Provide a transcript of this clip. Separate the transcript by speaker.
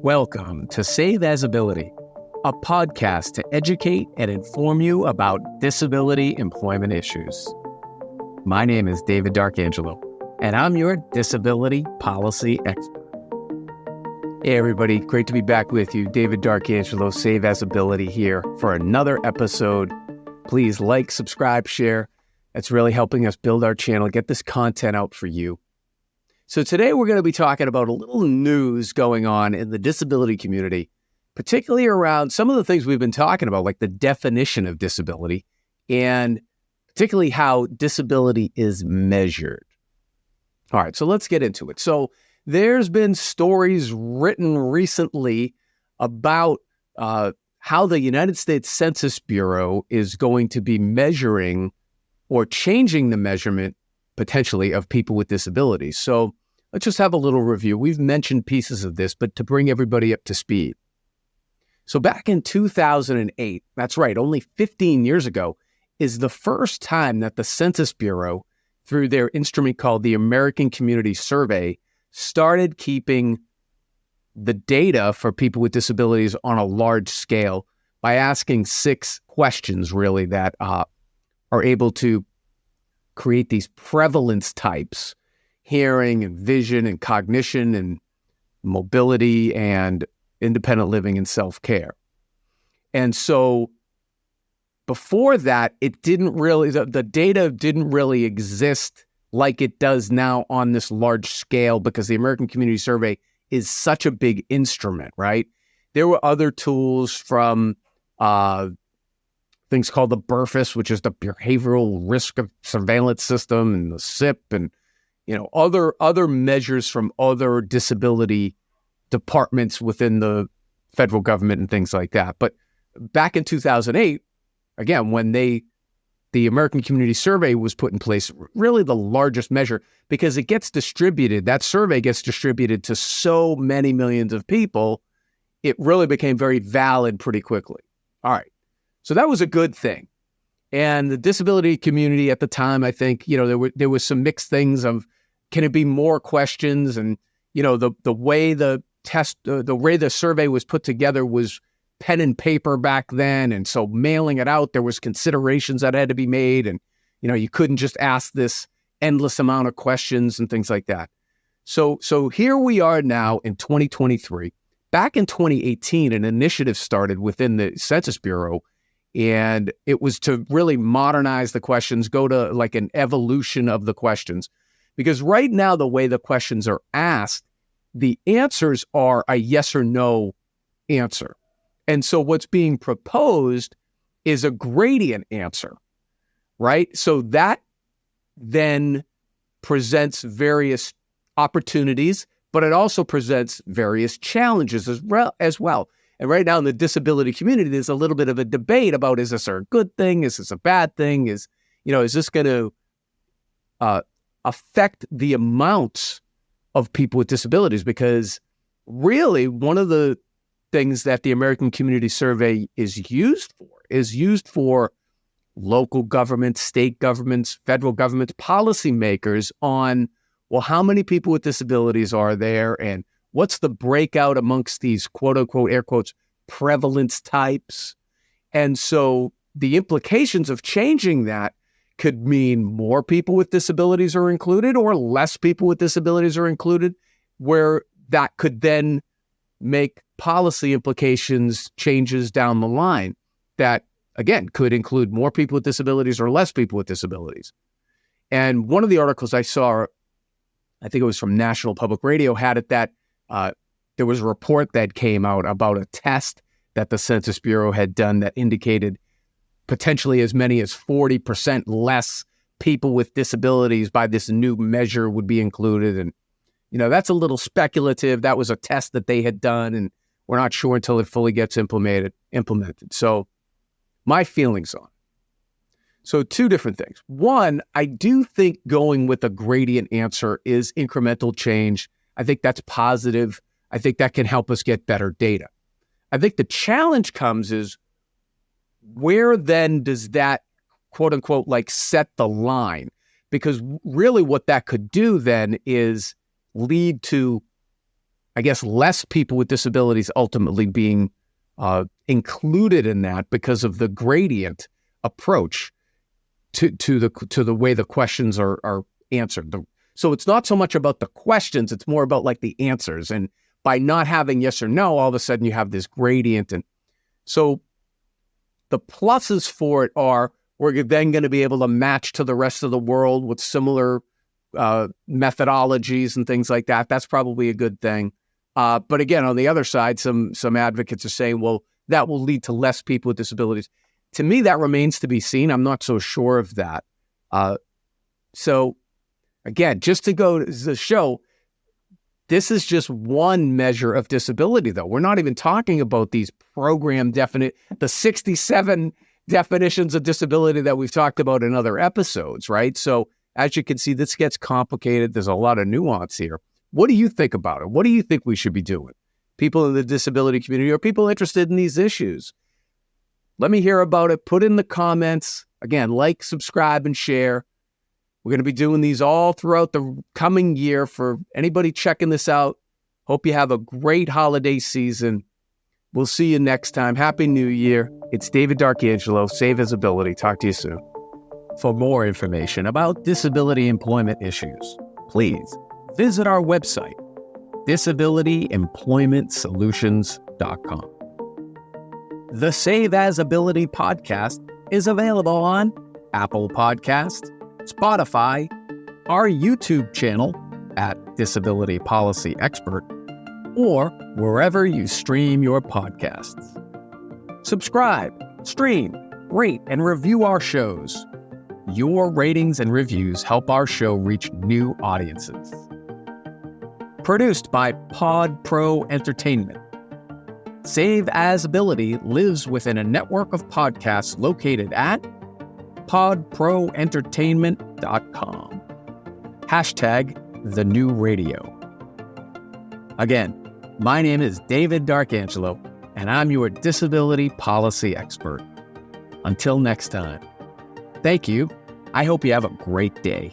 Speaker 1: Welcome to Save As Ability, a podcast to educate and inform you about disability employment issues. My name is David D'Arcangelo, and I'm your disability policy expert. Hey everybody, great to be back with you. David D'Arcangelo, Save As Ability here for another episode. Please like, subscribe, share. That's really helping us build our channel, get this content out for you. So today we're going to be talking about a little news going on in the disability community, particularly around some of the things we've been talking about, like the definition of disability, and particularly how disability is measured. All right, so let's get into it. So there's been stories written recently about how the United States Census Bureau is going to be measuring or changing the measurement potentially of people with disabilities. So let's just have a little review. We've mentioned pieces of this, but to bring everybody up to speed. So back in 2008, that's right, only 15 years ago, is the first time that the Census Bureau, through their instrument called the American Community Survey, started keeping the data for people with disabilities on a large scale by asking 6 questions, really, that are able to create these prevalence types: hearing and vision and cognition and mobility and independent living and self-care. And so before that, it didn't really, the data didn't really exist like it does now on this large scale, because the American Community Survey is such a big instrument, right? There were other tools from things called the BRFIS, which is the Behavioral Risk of Surveillance System, and the SIP, and other measures from other disability departments within the federal government and things like that. But back in 2008, again, when the American Community Survey was put in place, really the largest measure, because it gets distributed, that survey gets distributed to so many millions of people, it really became very valid pretty quickly. All right. So that was a good thing. And the disability community at the time, I think, there was some mixed things of, can it be more questions? And, the way the survey was put together was pen and paper back then. And so mailing it out, there was considerations that had to be made. And, you couldn't just ask this endless amount of questions and things like that. So here we are now in 2023. Back in 2018, an initiative started within the Census Bureau, and it was to really modernize the questions, go to like an evolution of the questions. Because right now, the way the questions are asked, the answers are a yes or no answer. And so what's being proposed is a gradient answer, right? So that then presents various opportunities, but it also presents various challenges as well. And right now in the disability community, there's a little bit of a debate about, is this a good thing? Is this a bad thing? Is this going to affect the amounts of people with disabilities? Because really, one of the things that the American Community Survey is used for local governments, state governments, federal governments, policymakers on, well, how many people with disabilities are there, and what's the breakout amongst these quote unquote, air quotes, prevalence types? And so the implications of changing that could mean more people with disabilities are included or less people with disabilities are included, where that could then make policy implications changes down the line that, again, could include more people with disabilities or less people with disabilities. And one of the articles I saw, I think it was from National Public Radio, had it that there was a report that came out about a test that the Census Bureau had done that indicated potentially as many as 40% less people with disabilities by this new measure would be included. And, that's a little speculative. That was a test that they had done, and we're not sure until it fully gets implemented. So my feelings on it. So 2 different things. One, I do think going with a gradient answer is incremental change. I think that's positive. I think that can help us get better data. I think the challenge comes is, where then does that quote unquote like set the line? Because really what that could do then is lead to I guess, less people with disabilities ultimately being included in that because of the gradient approach to the way the questions are answered. So it's not so much about the questions, it's more about like the answers. And by not having yes or no, all of a sudden you have this gradient. And so the pluses for it are we're then going to be able to match to the rest of the world with similar methodologies and things like that. That's probably a good thing. But again, on the other side, some advocates are saying, well, that will lead to less people with disabilities. To me, that remains to be seen. I'm not so sure of that. So again, just to go to the show, this is just one measure of disability, though. We're not even talking about these program the 67 definitions of disability that we've talked about in other episodes, right? So as you can see, this gets complicated. There's a lot of nuance here. What do you think about it? What do you think we should be doing? People in the disability community or people interested in these issues? Let me hear about it. Put in the comments. Again, like, subscribe, and share. We're going to be doing these all throughout the coming year for anybody checking this out. Hope you have a great holiday season. We'll see you next time. Happy New Year. It's David D'Arcangelo, Save Visibility. Talk to you soon. For more information about disability employment issues, please visit our website, disabilityemploymentsolutions.com. The Save As Ability podcast is available on Apple Podcasts, Spotify, our YouTube channel at Disability Policy Expert, or wherever you stream your podcasts. Subscribe, stream, rate, and review our shows. Your ratings and reviews help our show reach new audiences. Produced by Pod Pro Entertainment. Save As Ability lives within a network of podcasts located at podproentertainment.com. #TheNewRadio. Again, my name is David D'Arcangelo, and I'm your disability policy expert. Until next time, thank you. I hope you have a great day.